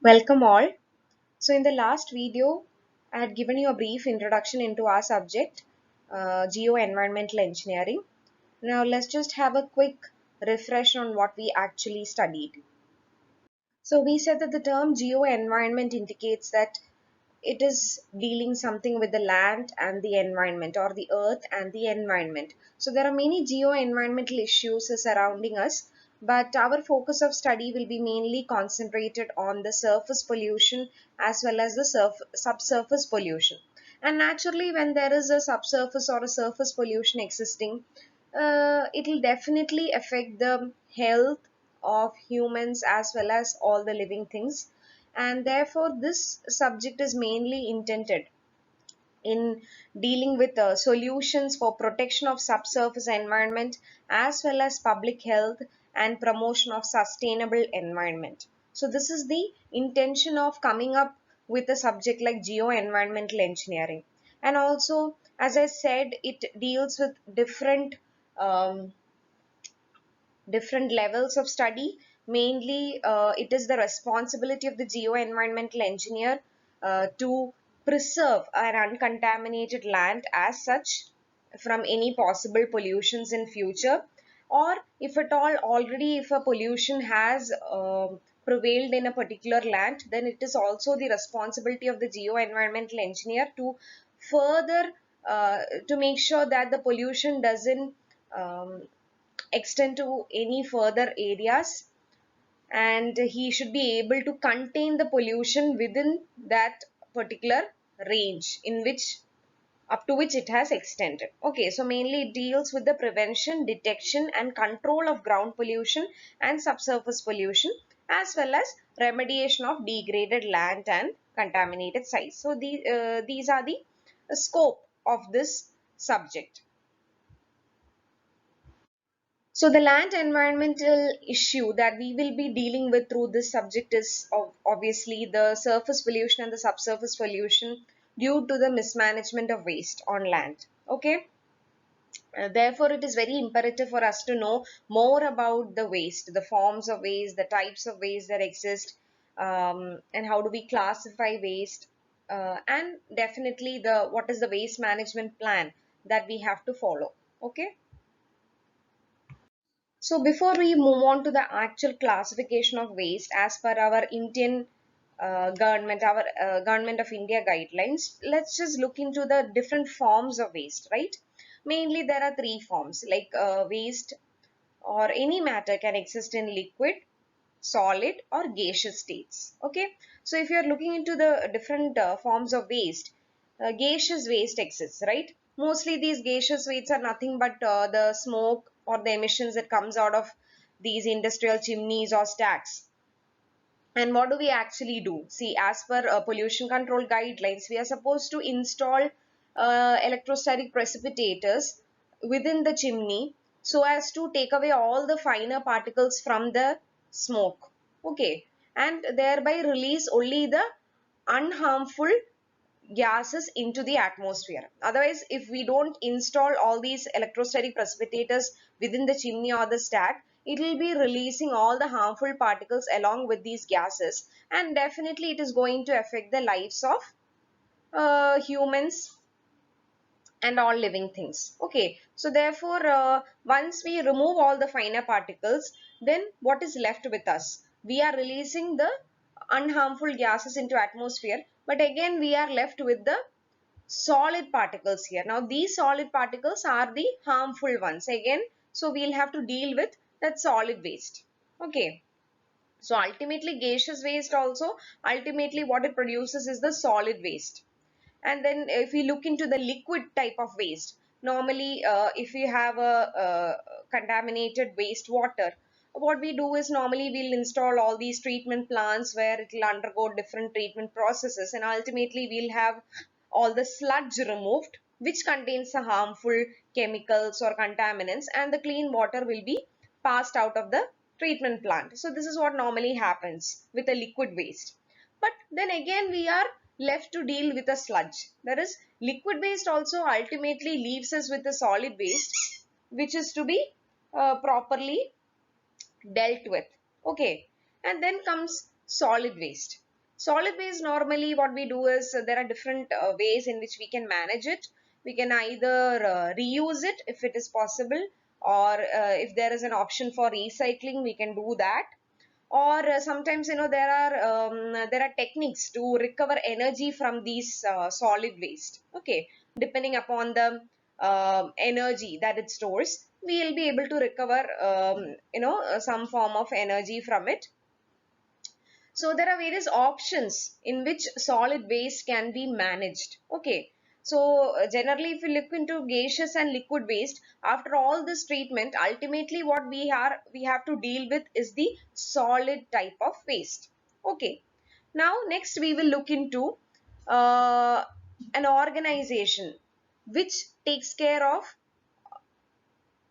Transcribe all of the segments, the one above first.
Welcome all. So in the last video, I had given you a brief introduction into our subject, Geo-Environmental Engineering. Now let's just have a quick refresh on what we actually studied. So we said that the term geo-environment indicates that it is dealing something with the land and the environment, or the earth and the environment. So there are many geo-environmental issues surrounding us, but our focus of study will be mainly concentrated on the surface pollution as well as the subsurface pollution. And naturally, when there is a subsurface or a surface pollution existing, it will definitely affect the health of humans as well as all the living things, and therefore this subject is mainly intended in dealing with solutions for protection of subsurface environment as well as public health and promotion of sustainable environment. So this is the intention of coming up with a subject like geo-environmental engineering. And also, as I said, it deals with um, different levels of study. Mainly, it is the responsibility of the geo-environmental engineer to preserve an uncontaminated land as such from any possible pollutions in future, or if at all already if a pollution has prevailed in a particular land, then it is also the responsibility of the geo-environmental engineer to further to make sure that the pollution doesn't um, extend to any further areas, and he should be able to contain the pollution within that particular range in which up to which it has extended. Okay, so mainly it deals with the prevention, detection and control of ground pollution and subsurface pollution, as well as remediation of degraded land and contaminated sites. So these are the scope of this subject. So the land environmental issue that we will be dealing with through this subject is obviously the surface pollution and the subsurface pollution due to the mismanagement of waste on land. Okay. Therefore, it is very imperative for us to know more about the waste, the forms of waste, the types of waste that exist, and how do we classify waste, and definitely the what is the waste management plan that we have to follow. Okay. So before we move on to the actual classification of waste as per our Indian government, our government of India guidelines, let's just look into the different forms of waste, right? Mainly there are three forms, like waste or any matter can exist in liquid, solid or gaseous states. Okay, so if you are looking into the different forms of waste, gaseous waste exists, right? Mostly these gaseous wastes are nothing but the smoke or the emissions that comes out of these industrial chimneys or stacks. And what do we actually do? See, as per pollution control guidelines, we are supposed to install electrostatic precipitators within the chimney so as to take away all the finer particles from the smoke. Okay, and thereby release only the unharmful gases into the atmosphere. Otherwise, if we don't install all these electrostatic precipitators within the chimney or the stack, it will be releasing all the harmful particles along with these gases, and definitely it is going to affect the lives of humans and all living things. Okay, so therefore, once we remove all the finer particles, then what is left with us? We are releasing the unharmful gases into atmosphere, but again we are left with the solid particles here. Now these solid particles are the harmful ones again, so we'll have to deal with that solid waste. Okay, so ultimately gaseous waste also, ultimately what it produces is the solid waste. And then if we look into the liquid type of waste, normally if we have a contaminated wastewater, what we do is normally we'll install all these treatment plants where it will undergo different treatment processes, and ultimately we'll have all the sludge removed which contains the harmful chemicals or contaminants, and the clean water will be passed out of the treatment plant. So this is what normally happens with a liquid waste. But then again we are left to deal with a sludge. That is, liquid waste also ultimately leaves us with a solid waste which is to be properly dealt with. Okay, and then comes solid waste. Solid waste, normally what we do is there are different ways in which we can manage it. We can either reuse it if it is possible, or if there is an option for recycling, we can do that. Or sometimes, there are techniques to recover energy from these solid waste. Okay, depending upon the energy that it stores, we will be able to recover some form of energy from it. So there are various options in which solid waste can be managed. Okay. So generally, if you look into gaseous and liquid waste, after all this treatment, ultimately what we have to deal with is the solid type of waste. Okay. Now next we will look into uh, an organization which takes care of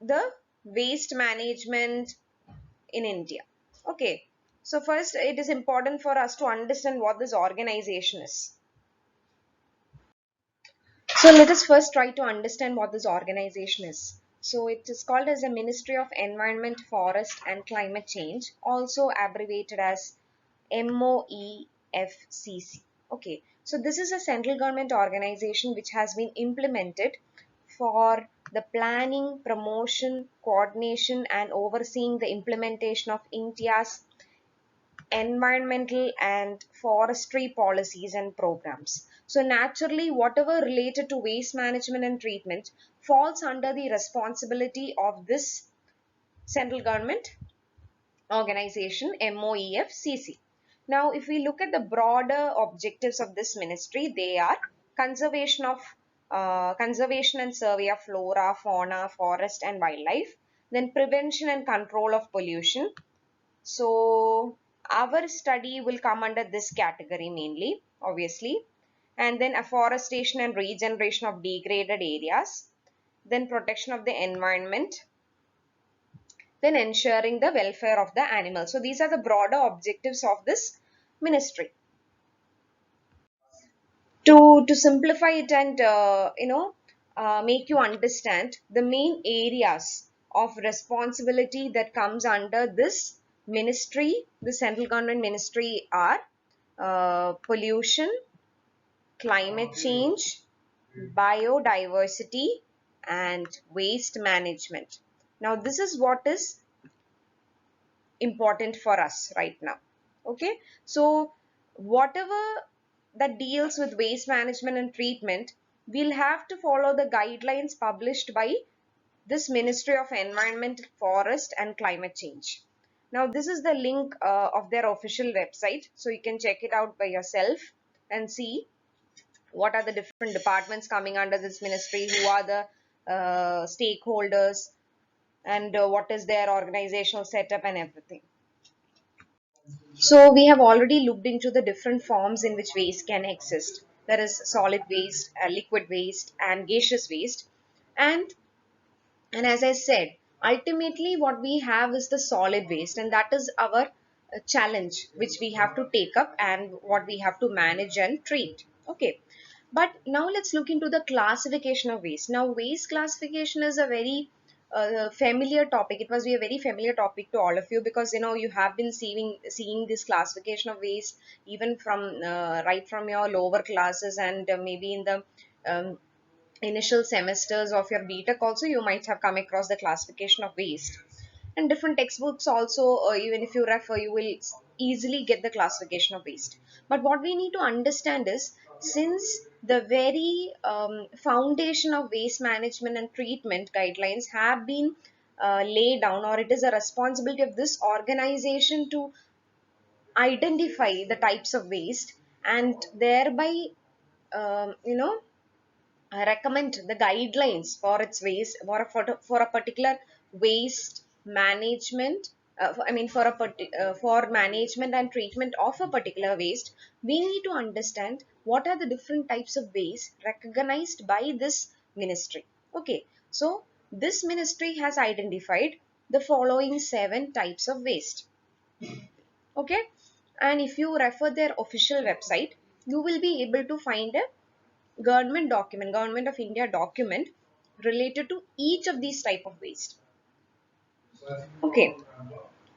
the waste management in India. Okay, so first it is important for us to understand what this organization is. So let us first try to understand what this organization is. So it is called as the Ministry of Environment, Forest and Climate Change, also abbreviated as MOEFCC. Okay, so this is a central government organization which has been implemented for the planning, promotion, coordination and overseeing the implementation of India's environmental and forestry policies and programs. So naturally, whatever related to waste management and treatment falls under the responsibility of this central government organization, MOEFCC. Now, if we look at the broader objectives of this ministry, they are conservation and survey of flora, fauna, forest and wildlife, then prevention and control of pollution. So our study will come under this category mainly, obviously. And then afforestation and regeneration of degraded areas. Then protection of the environment. Then ensuring the welfare of the animals. So these are the broader objectives of this ministry. To simplify it and make you understand, the main areas of responsibility that comes under this ministry, the central government ministry, are pollution, climate change, biodiversity and waste management. Now this is what is important for us right now. Okay, so whatever that deals with waste management and treatment, we'll have to follow the guidelines published by this Ministry of Environment, Forest and Climate Change. Now this is the link of their official website, so you can check it out by yourself and see what are the different departments coming under this ministry, who are the stakeholders, and what is their organizational setup and everything. So we have already looked into the different forms in which waste can exist. There is solid waste, liquid waste and gaseous waste. And as I said, ultimately what we have is the solid waste, and that is our challenge which we have to take up and what we have to manage and treat. Okay. But now let's look into the classification of waste. Now waste classification is a very familiar topic. It must be a very familiar topic to all of you, because you have been seeing this classification of waste even from right from your lower classes, and maybe in the initial semesters of your BTech also you might have come across the classification of waste. And different textbooks also, even if you refer, you will easily get the classification of waste. But what we need to understand is, since the very foundation of waste management and treatment guidelines have been laid down, or it is a responsibility of this organization to identify the types of waste and thereby recommend the guidelines for its waste, for a particular waste management, for management and treatment of a particular waste, we need to understand what are the different types of waste recognized by this ministry. Okay, so this ministry has identified the following 7 types of waste. Okay, and if you refer their official website, you will be able to find a Government of India document related to each of these type of waste. Okay,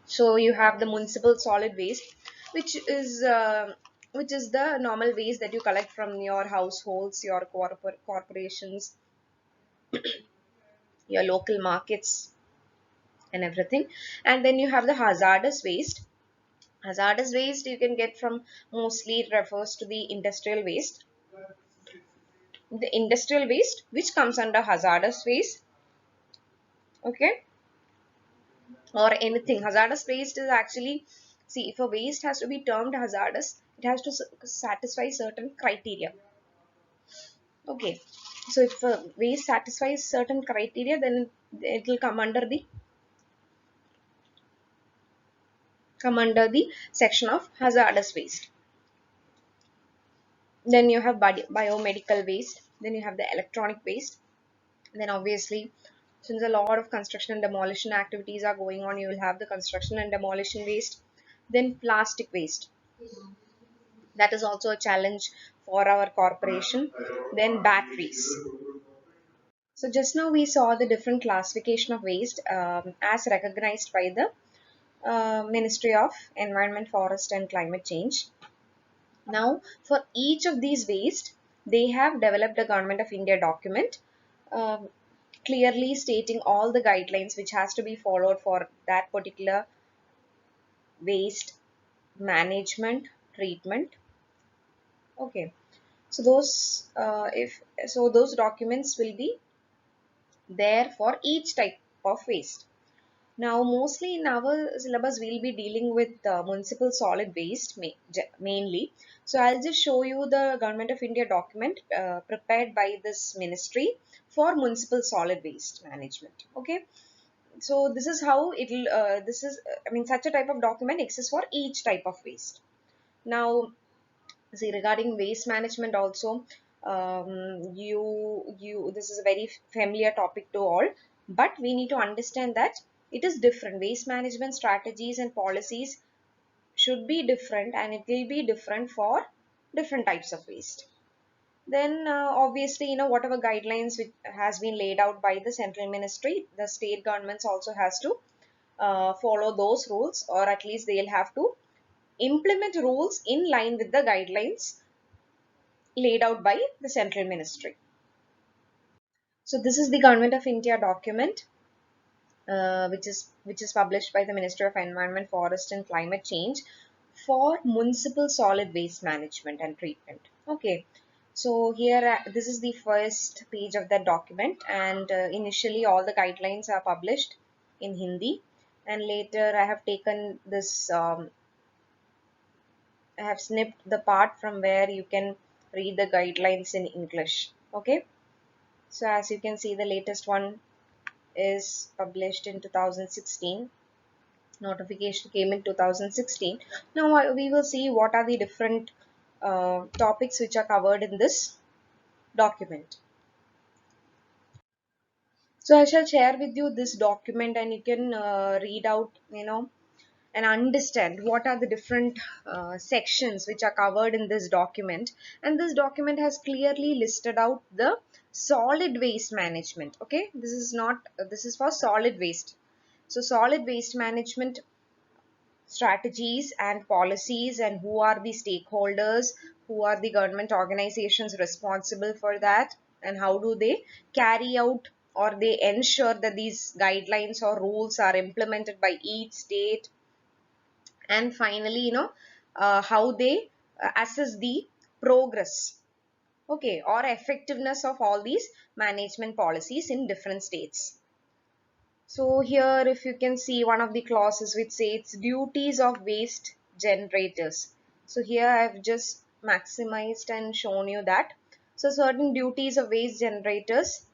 so you have the municipal solid waste, which is which is the normal waste that you collect from your households, your corporations, your local markets, and everything. And then you have the hazardous waste. Hazardous waste you can get from, mostly it refers to the industrial waste. The industrial waste which comes under hazardous waste, okay, or anything. Hazardous waste is actually, see, if a waste has to be termed hazardous, it has to satisfy certain criteria. Okay, so if a waste satisfies certain criteria, then it will come under the section of hazardous waste. Then you have biomedical waste. Then you have the electronic waste. Then obviously, since a lot of construction and demolition activities are going on, you will have the construction and demolition waste. Then plastic waste. That is also a challenge for our corporation. Then batteries. So just now we saw the different classification of waste as recognized by the Ministry of Environment, Forest and Climate Change. Now, for each of these waste, they have developed a Government of India document um, clearly stating all the guidelines which has to be followed for that particular waste management treatment. Okay, so those documents will be there for each type of waste. Now, mostly in our syllabus, we'll be dealing with municipal solid waste mainly. So, I'll just show you the Government of India document prepared by this ministry for municipal solid waste management. Okay. So, this is how it'll, I mean, such a type of document exists for each type of waste. Now, see, regarding waste management also, this is a very familiar topic to all, but we need to understand that it is different. Waste management strategies and policies should be different, and it will be different for different types of waste. Then obviously, whatever guidelines which has been laid out by the central ministry, the state governments also has to follow those rules, or at least they'll have to implement rules in line with the guidelines laid out by the central ministry. So this is the Government of India document, which is published by the Ministry of Environment, Forest and Climate Change for municipal solid waste management and treatment. Okay, so here this is the first page of that document, and initially all the guidelines are published in Hindi, and later I have taken this. I have snipped the part from where you can read the guidelines in English. Okay. So as you can see, the latest one is published in 2016. Notification came in 2016. Now we will see what are the different topics which are covered in this document. So I shall share with you this document, and you can read out, and understand what are the different sections which are covered in this document. And this document has clearly listed out the solid waste management. Okay, this is for solid waste. So solid waste management strategies and policies, and who are the stakeholders, who are the government organizations responsible for that, and how do they carry out or they ensure that these guidelines or rules are implemented by each state. And finally, how they assess the progress, okay, or effectiveness of all these management policies in different states. So here, if you can see one of the clauses which says duties of waste generators. So here I have just maximized and shown you that. So certain duties of waste generators,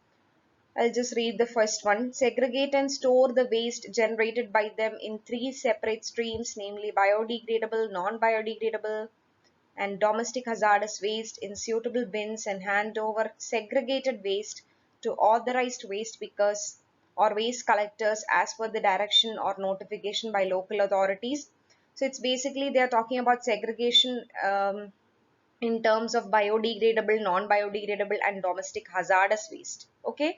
I'll just read the first one. Segregate and store the waste generated by them in three separate streams, namely biodegradable, non-biodegradable, and domestic hazardous waste in suitable bins, and hand over segregated waste to authorized waste pickers or waste collectors as per the direction or notification by local authorities. So it's basically they are talking about segregation in terms of biodegradable, non-biodegradable and domestic hazardous waste. Okay.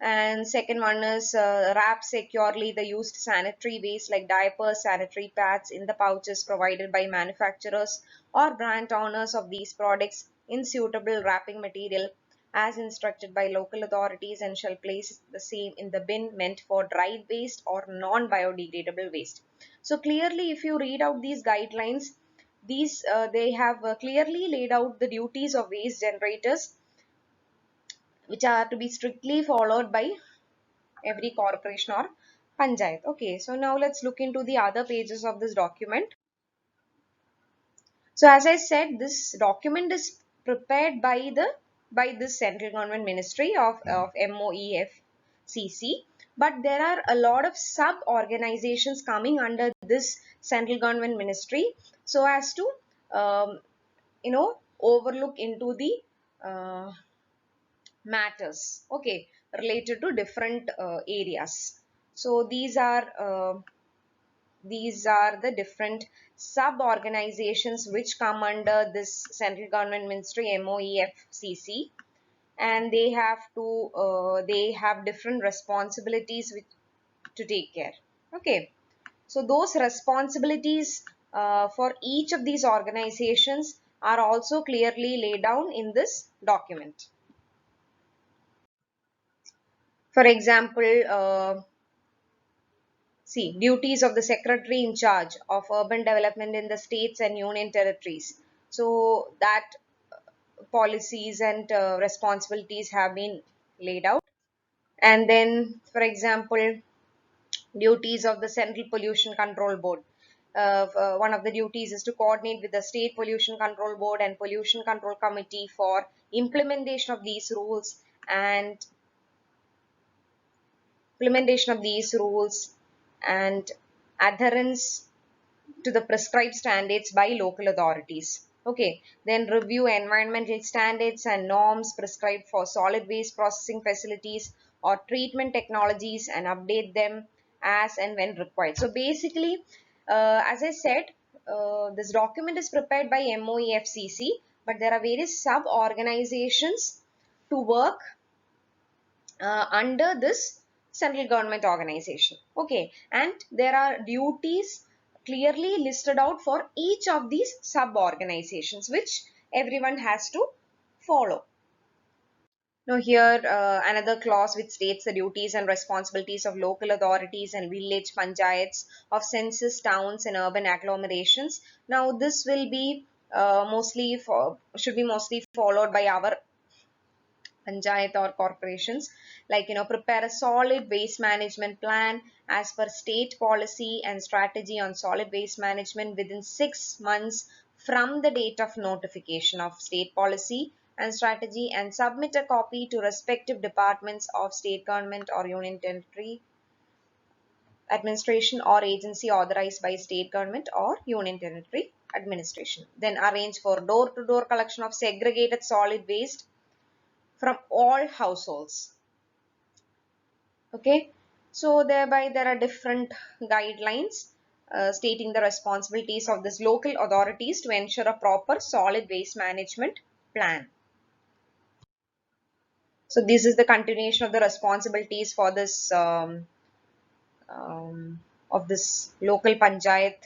And second one is wrap securely the used sanitary waste like diapers, sanitary pads in the pouches provided by manufacturers or brand owners of these products in suitable wrapping material as instructed by local authorities, and shall place the same in the bin meant for dried waste or non-biodegradable waste. So clearly, if you read out these guidelines, these they have clearly laid out the duties of waste generators, which are to be strictly followed by every corporation or panchayat. Okay, so now let's look into the other pages of this document. So as I said, this document is prepared by this central government ministry of MOEFCC, but there are a lot of sub organizations coming under this central government ministry so as to um, overlook into the uh, matters, okay, related to different areas. So these are the different sub organizations which come under this central government ministry MOEFCC, and they have different responsibilities to take care. Okay, so those responsibilities for each of these organizations are also clearly laid down in this document. For example, see, duties of the secretary in charge of urban development in the states and union territories. So that policies and responsibilities have been laid out. And then, for example, duties of the Central Pollution Control Board. One of the duties is to coordinate with the State Pollution Control Board and Pollution Control Committee for implementation of these rules and and adherence to the prescribed standards by local authorities. Okay, then review environmental standards and norms prescribed for solid waste processing facilities or treatment technologies and update them as and when required. So basically, as I said, this document is prepared by MOEFCC, but there are various sub organizations to work under this central government organization. Okay, and there are duties clearly listed out for each of these sub organizations which everyone has to follow. Now here another clause which states the duties and responsibilities of local authorities and village panchayats of census towns and urban agglomerations. Now this will be should be mostly followed by our panchayat or corporations, like prepare a solid waste management plan as per state policy and strategy on solid waste management within 6 months from the date of notification of state policy and strategy, and submit a copy to respective departments of state government or union territory administration or agency authorized by state government or union territory administration. Then arrange for door to door collection of segregated solid waste from all households. Okay, so thereby there are different guidelines stating the responsibilities of these local authorities to ensure a proper solid waste management plan. So this is the continuation of the responsibilities for this of this local panchayat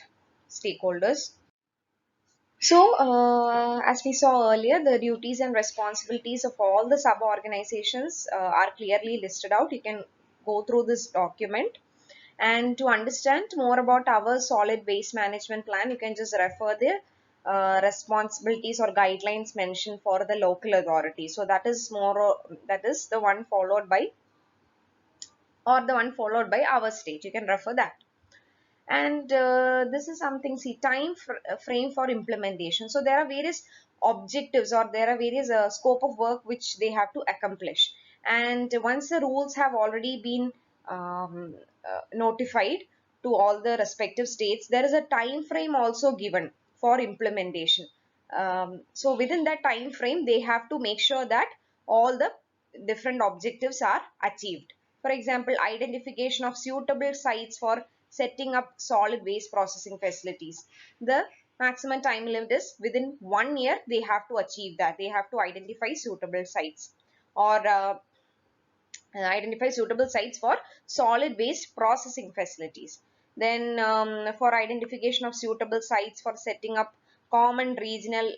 stakeholders. So, as we saw earlier, the duties and responsibilities of all the sub organizations are clearly listed out. You can go through this document, and to understand more about our solid waste management plan, you can just refer the responsibilities or guidelines mentioned for the local authority. So that is the one followed by our state. You can refer that. And this is something, see, frame for implementation. So there are various objectives, or there are various scope of work which they have to accomplish, and once the rules have already been notified to all the respective states, there is a time frame also given for implementation. So within that time frame they have to make sure that all the different objectives are achieved. For example, identification of suitable sites for setting up solid waste processing facilities. The maximum time limit is within 1 year they have to achieve that. They have to identify suitable sites. Or identify suitable sites for solid waste processing facilities. Then for identification of suitable sites for setting up common regional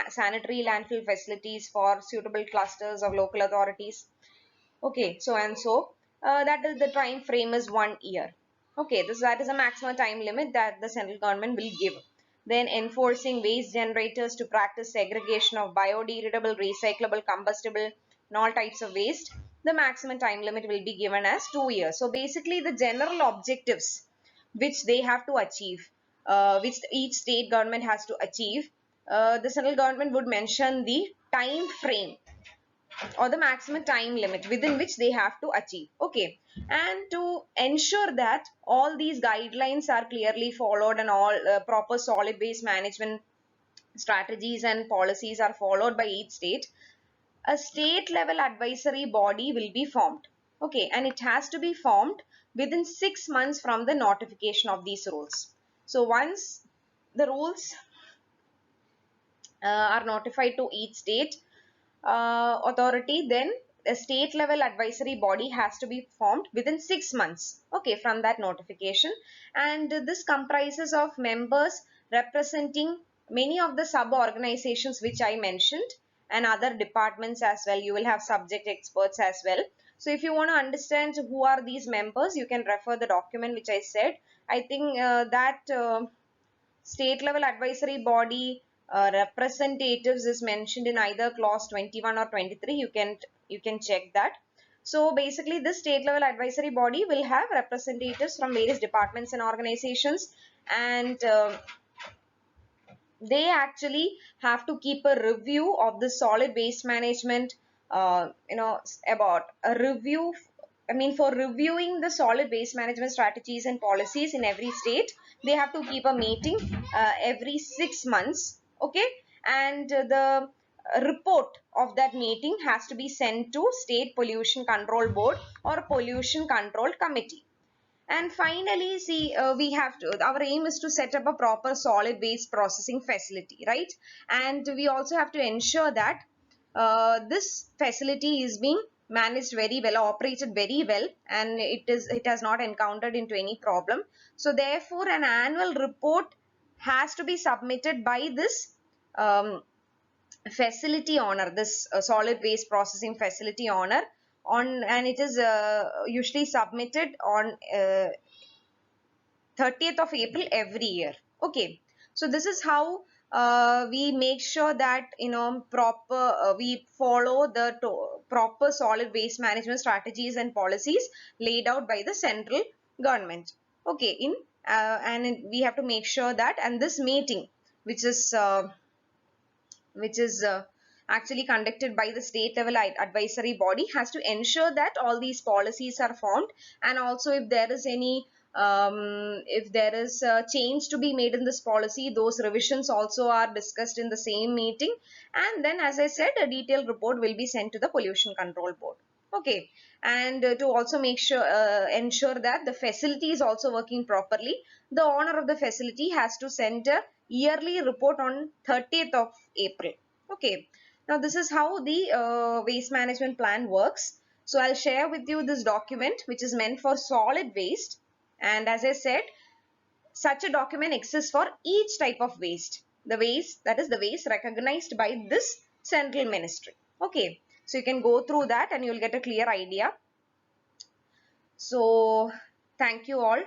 sanitary landfill facilities for suitable clusters of local authorities. Okay, so and so that is the time frame is 1 year. Okay, that is a maximum time limit that the central government will give. Then enforcing waste generators to practice segregation of biodegradable, recyclable, combustible, and all types of waste. The maximum time limit will be given as 2 years. So basically the general objectives which they have to achieve, which each state government has to achieve, the central government would mention the time frame or the maximum time limit within which they have to achieve. Okay, and to ensure that all these guidelines are clearly followed and all proper solid waste management strategies and policies are followed by each state, a state level advisory body will be formed. Okay, and it has to be formed within 6 months from the notification of these rules. So once the rules are notified to each state authority, then a state level advisory body has to be formed within 6 months, okay, from that notification. And this comprises of members representing many of the sub organizations which I mentioned and other departments as well. You will have subject experts as well. So if you want to understand who are these members, you can refer the document which I said. I think that state level advisory body representatives is mentioned in either clause 21 or 23. You can check that. So basically this state level advisory body will have representatives from various departments and organizations, and they actually have to keep a review of the solid waste management, about a review. I mean, for reviewing the solid waste management strategies and policies in every state, they have to keep a meeting every 6 months. Okay, and the report of that meeting has to be sent to State Pollution Control Board or Pollution Control Committee. And finally, see, we have to, our aim is to set up a proper solid waste processing facility, right? And we also have to ensure that this facility is being managed very well, operated very well, and it has not encountered into any problem. So therefore, an annual report has to be submitted by this facility owner, this solid waste processing facility owner, on, and it is usually submitted on 30th of April every year. Okay, so this is how we make sure that proper we follow the proper solid waste management strategies and policies laid out by the central government. Okay, and we have to make sure that, and this meeting which is actually conducted by the state level advisory body has to ensure that all these policies are formed, and also if there is any if there is a change to be made in this policy, those revisions also are discussed in the same meeting, and then, as I said, a detailed report will be sent to the pollution control board. Okay, and to also make sure ensure that the facility is also working properly, the owner of the facility has to send a yearly report on 30th of April. Okay, now this is how the waste management plan works. So I'll share with you this document which is meant for solid waste, and as I said, such a document exists for each type of waste, the waste, that is the waste recognized by this central ministry. Okay, so you can go through that and you'll get a clear idea. So thank you all.